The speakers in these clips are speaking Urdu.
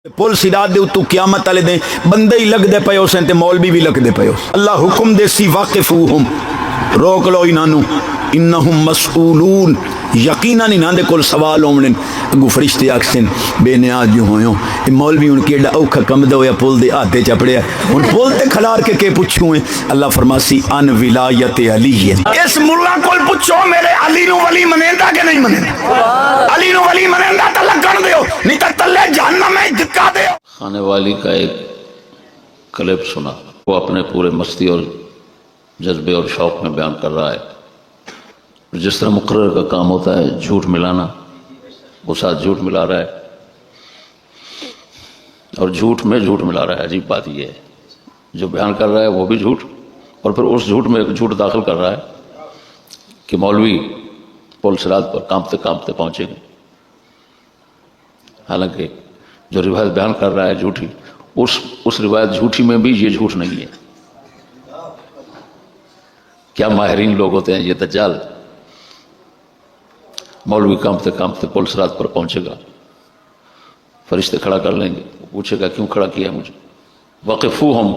پل صراط دے اتو قیامت والے دے بندے ہی لگدے پئے ہو سن تے مولوی بھی لگدے پئے ہو. اللہ حکم دے سی واقفوہم، روک لو انہاں نو، انہم مسئولون، یقیناً انہاں دے کول سوال ہونے. اگو فرشتے آکھسن بے نیاز جو ہویوں اے مولوی ہن کیڑا اوکھا کم دا ہویا پل دے ہاتھے چپڑیا ہن پل تے کھلار کے پوچھوں. اللہ فرماسی ان ولایت علی، اس ملا کول پوچھو میرے علی نو ولی منیندا کہ نہیں منیندا. علی نو ولی منیندا تے لگن دیو نہیں تے تلے جہنم میں دھکا دیو. خانے والی کا ایک کلپ سنا، وہ اپنے پورے مستی اور جذبے اور شوق میں بیان کر رہا ہے. جس طرح مقرر کا کام ہوتا ہے جھوٹ ملانا، وہ ساتھ جھوٹ ملا رہا ہے اور جھوٹ میں جھوٹ ملا رہا ہے. عجیب بات یہ ہے، جو بیان کر رہا ہے وہ بھی جھوٹ، اور پھر اس جھوٹ میں جھوٹ داخل کر رہا ہے کہ مولوی پل صراط پر کانپتے کانپتے پہنچے گے. حالانکہ جو روایت بیان کر رہا ہے جھوٹی، اس روایت جھوٹی میں بھی یہ جھوٹ نہیں ہے. کیا ماہرین لوگ ہوتے ہیں یہ دجال. مولوی کانپتے کانپتے پل صراط پر پہنچے گا، فرشتے کھڑا کر لیں گے، پوچھے گا کیوں کھڑا کیا مجھے. وقفوہم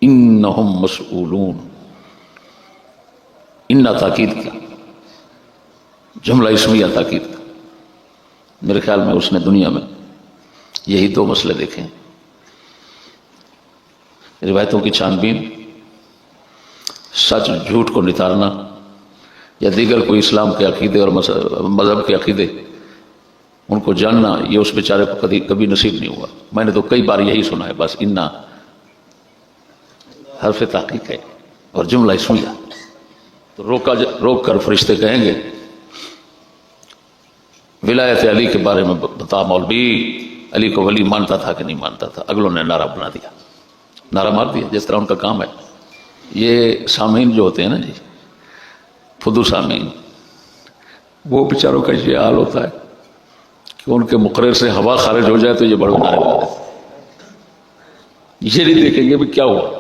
انہم مسئولون، انہ تاکید کی جملہ اسمیہ تاکید کا. میرے خیال میں اس نے دنیا میں یہی دو مسئلے دیکھے ہیں: روایتوں کی چھان بین، سچ جھوٹ کو نتارنا، یا دیگر کوئی اسلام کے عقیدے اور مذہب کے عقیدے ان کو جاننا. یہ اس بیچارے کو کبھی نصیب نہیں ہوا. میں نے تو کئی بار یہی سنا ہے، بس انا حرف تحقیق ہے اور جملہ اسمیہ. تو روک کر فرشتے کہیں گے ولایت علی کے بارے میں بتا مولوی، علی کو ولی مانتا تھا کہ نہیں مانتا تھا. اگلوں نے نعرہ بنا دیا، نعرہ مار دیا، جس طرح ان کا کام ہے. یہ سامعین جو ہوتے ہیں نا جی، فدو سامعین، وہ بیچاروں کا یہ حال ہوتا ہے کہ ان کے مقرر سے ہوا خارج ہو جائے تو یہ بڑے نعرے لگا دیتے، یہ نہیں دیکھیں گے بھی کیا ہوا.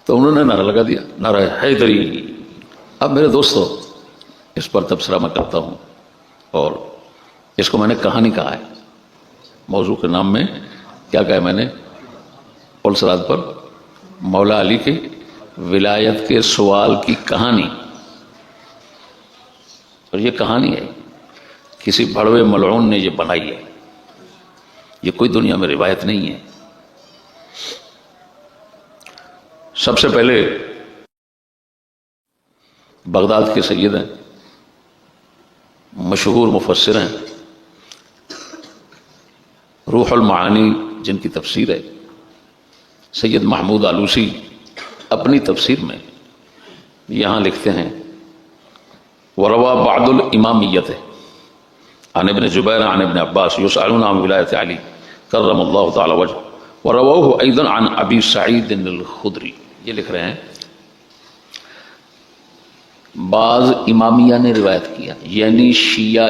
تو انہوں نے نعرہ لگا دیا، نعرہ حیدری. اب میرے دوستو، اس پر تبصرہ میں کرتا ہوں، اور اس کو میں نے کہانی کہا ہے. موضوع کے نام میں کیا کہا ہے میں نے؟ پل صراط پر مولا علی کی ولایت کے سوال کی کہانی. اور یہ کہانی ہے کسی بھڑوے ملعون نے یہ بنائی ہے، یہ کوئی دنیا میں روایت نہیں ہے. سب سے پہلے بغداد کے سید ہیں، مشہور مفسر ہیں، روح المعانی جن کی تفسیر ہے، سید محمود آلوسی اپنی تفسیر میں یہاں لکھتے ہیں وَرَوَى بَعْضُ الْإِمَامِيَّةِ عن ابن جبیر عن ابن عباس يسألون عن ولایت علی کرم اللہ تعالی وجہ وَرَوَوْهُ أيضا عن ابی سعید الخدری. یہ لکھ رہے ہیں بعض امامیہ نے روایت کیا، یعنی شیعہ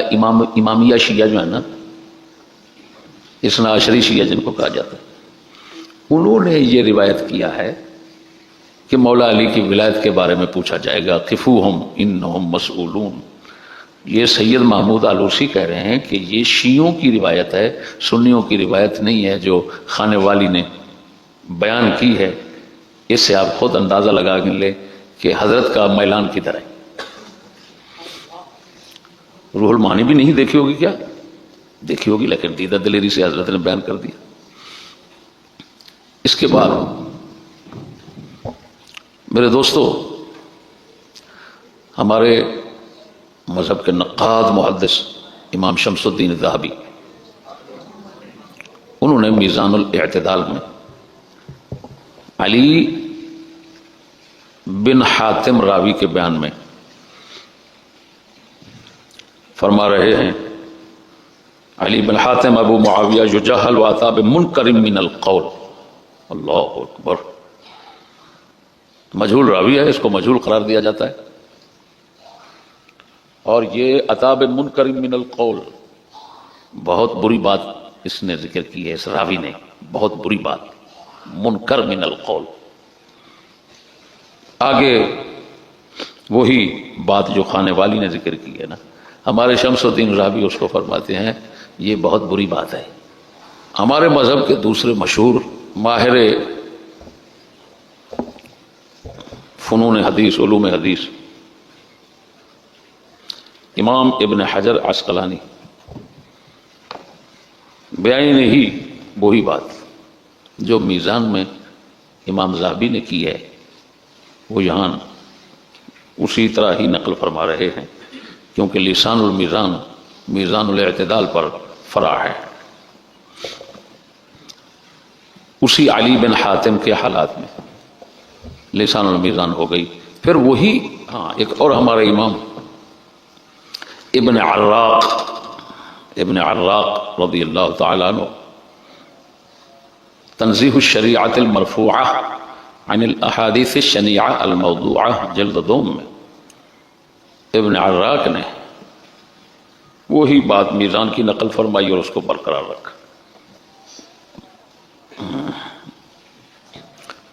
امامیہ شیعہ جو ہے نا، اثنا عشری شیعہ جن کو کہا جاتا ہے، انہوں نے یہ روایت کیا ہے کہ مولا علی کی ولایت کے بارے میں پوچھا جائے گا. قفوہم انہم مسئولون. یہ سید محمود آلوسی کہہ رہے ہیں کہ یہ شیعوں کی روایت ہے، سنیوں کی روایت نہیں ہے جو خانے والی نے بیان کی ہے. اس سے آپ خود اندازہ لگا لیں کہ حضرت کا میلان کدھر ہے. روح المعانی بھی نہیں دیکھی ہوگی، کیا دیکھی ہوگی، لیکن دیدہ دلیری سے حضرت نے بیان کر دیا. اس کے بعد میرے دوستو، ہمارے مذہب کے نقاد محدث امام شمس الدین ذہبی، انہوں نے میزان الاعتدال میں علی بن حاتم راوی کے بیان میں فرما رہے ہیں علی بن حاتم ابو معاویہ یجہل واتا بمنکر من القول. اللہ اکبر. مجہول راوی ہے، اس کو مجہول قرار دیا جاتا ہے. اور یہ عطا بمنکر من القول، بہت بری بات اس نے ذکر کی ہے، اس راوی نے بہت بری بات، منکر من القول. آگے وہی بات جو خانے والی نے ذکر کی ہے نا، ہمارے شمس الدین راوی اس کو فرماتے ہیں یہ بہت بری بات ہے. ہمارے مذہب کے دوسرے مشہور ماہر فنون حدیث، علوم حدیث، امام ابن حجر عسقلانی بیان ہی وہی بات جو میزان میں امام ذہبی نے کی ہے وہ یہاں اسی طرح ہی نقل فرما رہے ہیں، کیونکہ لسان المیزان میزان الاعتدال پر فرع ہے، اسی علی بن حاتم کے حالات میں لسان المیزان ہو گئی۔ پھر وہی ایک اور ہمارے امام ابن عراق رضی اللہ تعالی عنہ تنزیح الشریعت المرفوعہ عن الاحادیث الشنیعہ الموضوعہ جلد 2 میں ابن عراق نے وہی بات میزان کی نقل فرمائی اور اس کو برقرار رکھا۔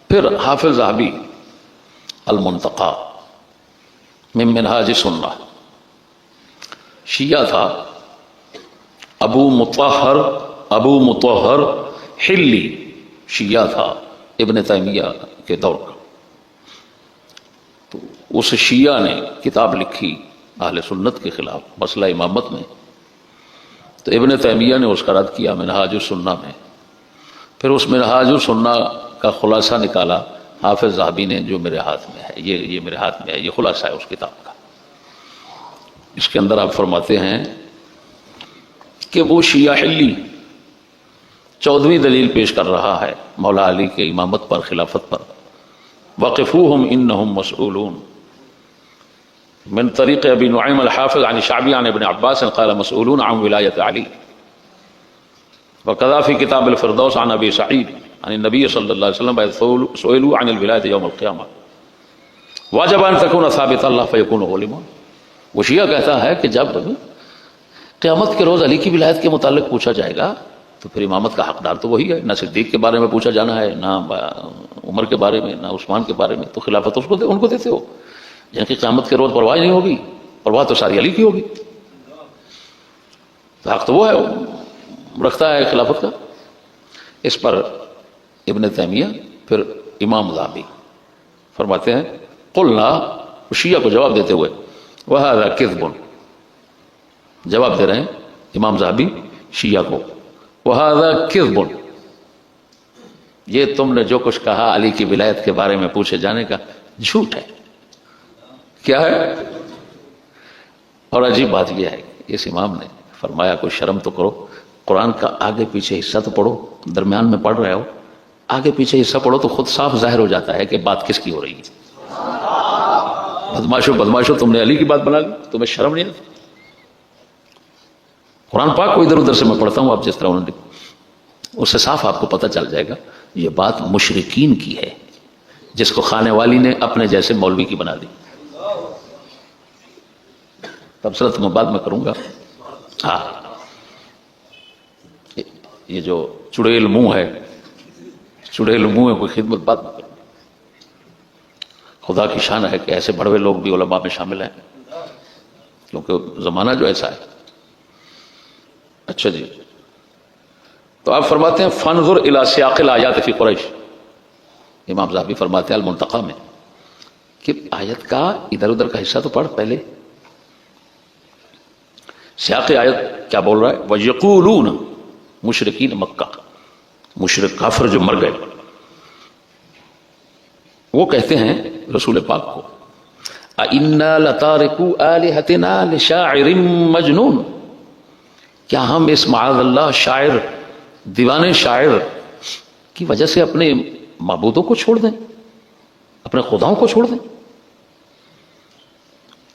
پھر حافظ ذہبی المنتقی من منہاج سنہ، شیعہ تھا، ابو مطہر حلی شیعہ تھا ابن تیمیہ کے دور کا، تو اس شیعہ نے کتاب لکھی اہل سنت کے خلاف مسئلہ امامت میں، تو ابن تیمیہ نے اس کا رد کیا منہاج السنہ میں۔ پھر اس منہاج السنہ کا خلاصہ نکالا حافظ ذہبی نے، جو میرے ہاتھ میں ہے، یہ میرے ہاتھ میں ہے، یہ خلاصہ ہے اس کتاب کا۔ اس کے اندر آپ فرماتے ہیں کہ وہ شیعہ حلی 14ویں دلیل پیش کر رہا ہے مولا علی کے امامت پر، خلافت پر، وقفوہم انہم مسئولون، من طریق ابی نعیم الحافظ عن شعبی عن ابن عباس قال مسئولون عن ولایت علی، وقذا فی کتاب الفردوس عن ابی سعید عن النبی صلی اللہ علیہ وسلم سئلوا عن الولایت یوم القیامہ واجب ان تکون ثابت اللہ فیکون غلما۔ وہ شیعہ کہتا ہے کہ جب قیامت کے روز علی کی ولایت کے متعلق پوچھا جائے گا تو پھر امامت کا حقدار تو وہی ہے، نہ صدیق کے بارے میں پوچھا جانا ہے، نہ عمر کے بارے میں، نہ عثمان کے بارے میں، تو خلافت ان کو دیتے ہو، جن کی قیامت کے روز پرواہ نہیں ہوگی، پرواہ تو ساری علی کی ہوگی، تو حق تو وہ ہے، رکھتا ہے خلافت کا۔ اس پر ابن تیمیہ پھر امام ذہبی فرماتے ہیں قلنا، شیعہ کو جواب دیتے ہوئے، وَهَذَا كِذْبٌ، جواب دے رہے ہیں امام ذہبی شیعہ کو، وَهَذَا كِذْبٌ، یہ تم نے جو کچھ کہا علی کی ولایت کے بارے میں پوچھے جانے کا، جھوٹ ہے۔ کیا ہے؟ اور عجیب بات یہ ہے اس امام نے فرمایا کوئی شرم تو کرو، قرآن کا آگے پیچھے حصہ تو پڑھو، درمیان میں پڑھ رہے ہو، آگے پیچھے حصہ پڑھو تو خود صاف ظاہر ہو جاتا ہے کہ بات کس کی ہو رہی ہے۔ بدماشو تم نے علی کی بات بنا لی، تمہیں شرم نہیں آتی؟ قرآن پاک کو ادھر ادھر سے میں پڑھتا ہوں، آپ جس طرح انہوں نے، اس سے صاف آپ کو پتہ چل جائے گا یہ بات مشرکین کی ہے، جس کو خانے والی نے اپنے جیسے مولوی کی بنا دی۔ تبصرہ تو میں بعد میں کروں گا۔ ہاں، یہ جو چڑیل منہ ہے، چڑیل منہ ہے، کوئی خدمت بات میں کروں، خدا کی شان ہے کہ ایسے بڑوے لوگ بھی علماء میں شامل ہیں، کیونکہ زمانہ جو ایسا ہے۔ اچھا جی، تو آپ فرماتے ہیں فانظر الی سیاق الآیات فی قریش، امام ذہبی فرماتے ہیں المنتقی میں کہ آیت کا ادھر ادھر کا حصہ تو پڑھ پہلے، سیاق آیت کیا بول رہا ہے؟ وَيَقُولُونَ، مشرکین مکہ، مشرک کافر جو مر گئے، وہ کہتے ہیں رسول پاک کو اِنَّا لَتَارِكُوا آلِهَتِنَا لِشَاعِرٍ مَجْنُونَ، کیا ہم اس معاذ اللہ شاعر، دیوانے شاعر کی وجہ سے اپنے معبودوں کو چھوڑ دیں، اپنے خداؤں کو چھوڑ دیں؟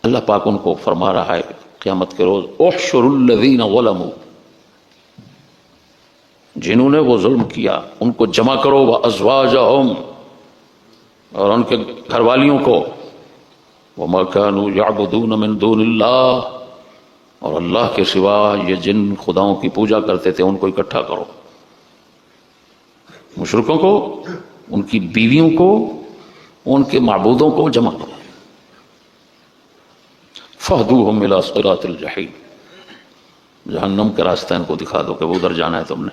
اللہ پاک ان کو فرما رہا ہے قیامت کے روز احشروا الذین ظلموا، جنہوں نے وہ ظلم کیا ان کو جمع کرو، وازواجہم، اور ان کے گھر والیوں کو، وما كانوا يعبدون من دون اللہ، اور اللہ کے سوا یہ جن خداؤں کی پوجا کرتے تھے ان کو اکٹھا کرو، مشرکوں کو، ان کی بیویوں کو، ان کے معبودوں کو جمع کرو، فَهْدُوهُمْ إِلَىٰ صِرَاطِ الْجَحِيمِ، جہنم کے راستہ ان کو دکھا دو کہ وہ ادھر جانا ہے تم نے۔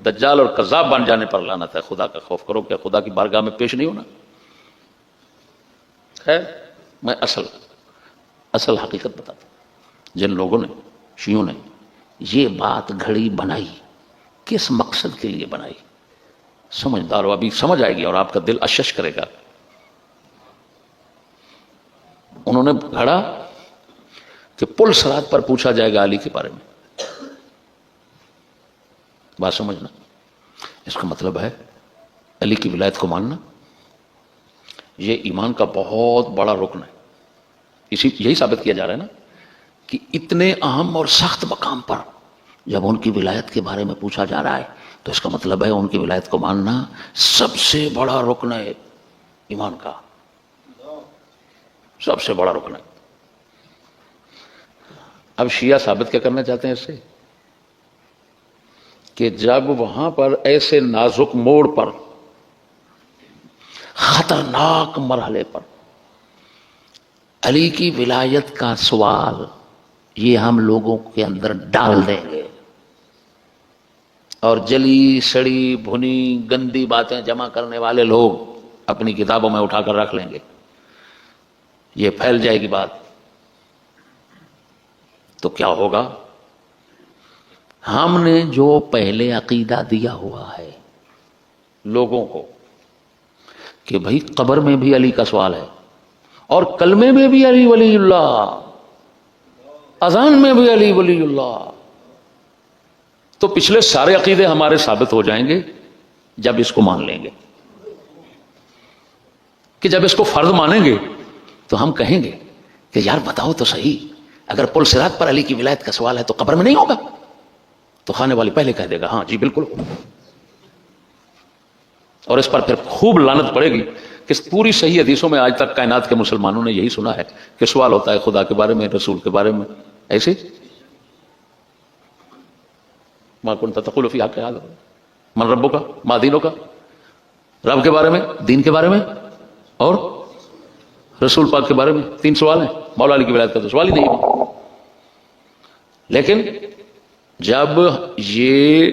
دجال اور کذاب بن جانے پر لعنت ہے. خدا کا خوف کرو. کیا خدا کی بارگاہ میں پیش نہیں ہونا؟ خیر میں اصل حقیقت بتاتا ہوں. جن لوگوں نے، شیعوں نے یہ بات گھڑی بنائی، کس مقصد کے لیے بنائی؟ سمجھدار ہو، ابھی سمجھ آئے گی اور آپ کا دل اشش کرے گا. انہوں نے گھڑا کہ پل صراط پر پوچھا جائے گا علی کے بارے میں. بات سمجھنا. اس کا مطلب ہے علی کی ولایت کو ماننا یہ ایمان کا بہت بڑا رکن ہے. یہی ثابت کیا جا رہا ہے نا کہ اتنے اہم اور سخت مقام پر جب ان کی ولایت کے بارے میں پوچھا جا رہا ہے تو اس کا مطلب ہے ان کی ولایت کو ماننا سب سے بڑا رکن ہے ایمان کا، سب سے بڑا رکن ہے. اب شیعہ ثابت کیا کرنا چاہتے ہیں اس سے کہ جب وہاں پر ایسے نازک موڑ پر، خطرناک مرحلے پر علی کی ولایت کا سوال یہ ہم لوگوں کے اندر ڈال دیں گے اور جلی سڑی بھنی گندی باتیں جمع کرنے والے لوگ اپنی کتابوں میں اٹھا کر رکھ لیں گے، یہ پھیل جائے گی بات. تو کیا ہوگا؟ ہم نے جو پہلے عقیدہ دیا ہوا ہے لوگوں کو کہ بھائی قبر میں بھی علی کا سوال ہے اور کلمے میں بھی علی ولی اللہ، اذان میں بھی علی ولی اللہ، تو پچھلے سارے عقیدے ہمارے ثابت ہو جائیں گے جب اس کو مان لیں گے. کہ جب اس کو فرض مانیں گے تو ہم کہیں گے کہ یار بتاؤ تو صحیح، اگر پل صراط پر علی کی ولایت کا سوال ہے تو قبر میں نہیں ہوگا؟ تو خانے والی پہلے کہہ دے گا ہاں جی بالکل ہوگا. اور اس پر پھر خوب لعنت پڑے گی کہ پوری صحیح حدیثوں میں آج تک کائنات کے مسلمانوں نے یہی سنا ہے کہ سوال ہوتا ہے خدا کے بارے میں، رسول کے بارے میں. ایسے ما کنت تقول فی حق هذا من ربک ما دینک، رب کے بارے میں، دین کے بارے میں اور رسول پاک کے بارے میں 3 سوال ہیں. مولا علی کی ولایت کا تو سوال ہی نہیں ہے. لیکن جب یہ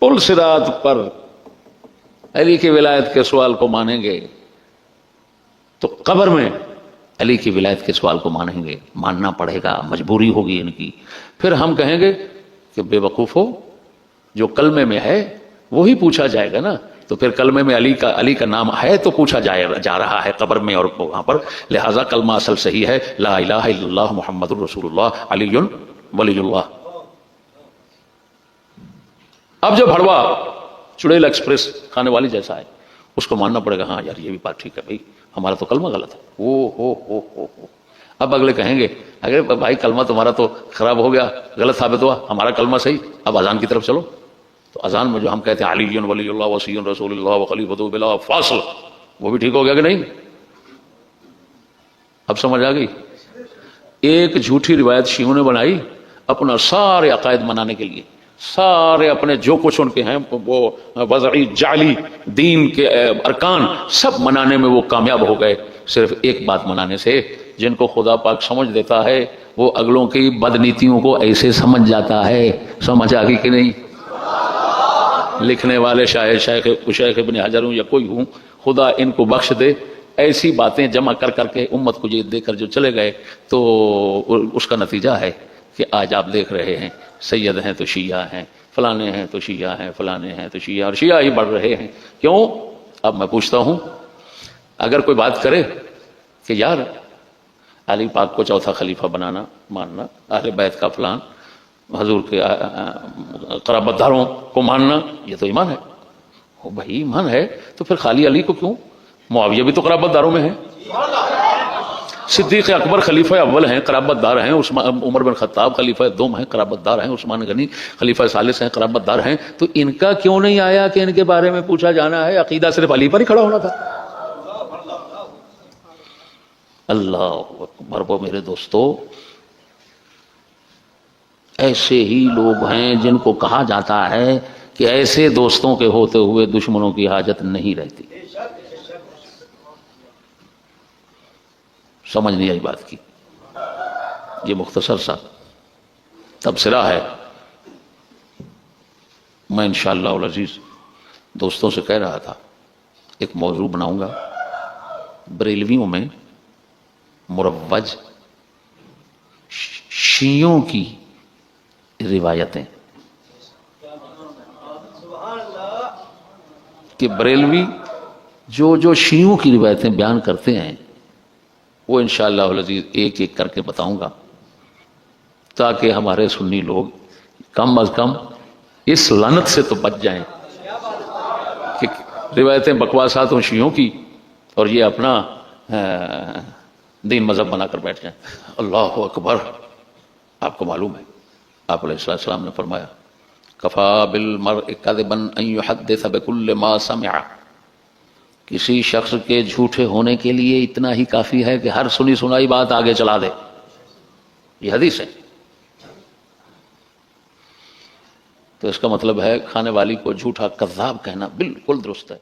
پل صراط پر علی کی ولایت کے سوال کو مانیں گے تو قبر میں علی کی ولایت کے سوال کو مانیں گے، ماننا پڑے گا، مجبوری ہوگی ان کی. پھر ہم کہیں گے کہ بے وقوف ہو، جو کلمے میں ہے وہی پوچھا جائے گا نا. تو پھر کلمے میں علی کا نام ہے تو پوچھا جا رہا ہے قبر میں اور وہاں پر، لہذا کلمہ اصل صحیح ہے لا الہ الا اللہ محمد الرسول اللہ علی ولی اللہ. اب جو بھڑوا چڑیل ایکسپریس کھانے والی جیسا ہے اس کو ماننا پڑے گا ہاں یار یہ بھی بات ٹھیک ہے بھائی ہمارا تو کلمہ غلط ہے. او اب اگلے کہیں گے اگر بھائی کلمہ تمہارا تو خراب ہو گیا، غلط ثابت ہوا، ہمارا کلمہ صحیح، اب اذان کی طرف چلو. تو اذان میں جو ہم کہتے ہیں علی ولی اللہ وصی رسول اللہ وخلیفۃ بلا فاصل، وہ بھی ٹھیک ہو گیا کہ نہیں؟ اب سمجھ آ گئی؟ ایک جھوٹی روایت شیعوں نے بنائی اپنا سارے عقائد منانے کے لیے، سارے اپنے جو کچھ ان کے ہیں وہ وضعی جعلی دین کے ارکان سب منانے میں وہ کامیاب ہو گئے، صرف ایک بات منانے سے. جن کو خدا پاک سمجھ دیتا ہے وہ اگلوں کی بدنیتیوں کو ایسے سمجھ جاتا ہے. سمجھ آ گئی کہ نہیں؟ لکھنے والے شیخ ابن حجر ہوں یا کوئی ہوں، خدا ان کو بخش دے، ایسی باتیں جمع کر کر کے امت کو یہ دے کر جو چلے گئے تو اس کا نتیجہ ہے کہ آج آپ دیکھ رہے ہیں سید ہیں تو شیعہ ہیں، فلانے ہیں تو شیعہ ہیں، فلانے ہیں تو شیعہ، اور شیعہ ہی بڑھ رہے ہیں. کیوں؟ اب میں پوچھتا ہوں اگر کوئی بات کرے کہ یار علی پاک کو چوتھا خلیفہ بنانا ماننا، اہل بیت کا فلان، حضور کے قرابت داروں کو ماننا، یہ تو ایمان ہے. بھائی ایمان ہے تو پھر خالی علی کو کیوں؟ معاویہ بھی تو قرابت داروں میں ہیں، صدیق اکبر خلیفہ اول ہیں، قرابت دار ہیں، عمر بن خطاب خلیفہ دوم ہیں، قرابت دار ہیں، عثمان غنی خلیفہ ثالث ہیں، قرابت دار ہیں. تو ان کا کیوں نہیں آیا کہ ان کے بارے میں پوچھا جانا ہے؟ عقیدہ صرف علی پر ہی کھڑا ہونا تھا. اللہ اکبر. وہ میرے دوستو ایسے ہی لوگ ہیں جن کو کہا جاتا ہے کہ ایسے دوستوں کے ہوتے ہوئے دشمنوں کی حاجت نہیں رہتی. سمجھ نہیں آئی بات کی؟ یہ مختصر سا تبصرہ ہے میں انشاءاللہ العزیز دوستوں سے کہہ رہا تھا ایک موضوع بناؤں گا، بریلویوں میں مروج شیعوں کی روایتیں، کہ بریلوی جو شیعوں کی روایتیں بیان کرتے ہیں وہ انشاءاللہ العزیز ایک ایک کر کے بتاؤں گا، تاکہ ہمارے سنی لوگ کم از کم اس لعنت سے تو بچ جائیں کہ روایتیں بکواسات ہوں شیعوں کی اور یہ اپنا دین مذہب بنا کر بیٹھ جائیں۔ اللہ اکبر! آپ کو معلوم ہے آپ علیہ السلام نے فرمایا کفا بالمرء کذبا ان یحدث بکل ما سمع، کسی شخص کے جھوٹے ہونے کے لیے اتنا ہی کافی ہے کہ ہر سنی سنائی بات آگے چلا دے، یہ حدیث ہے۔ تو اس کا مطلب ہے کھانے والی کو جھوٹا کذاب کہنا بالکل درست ہے۔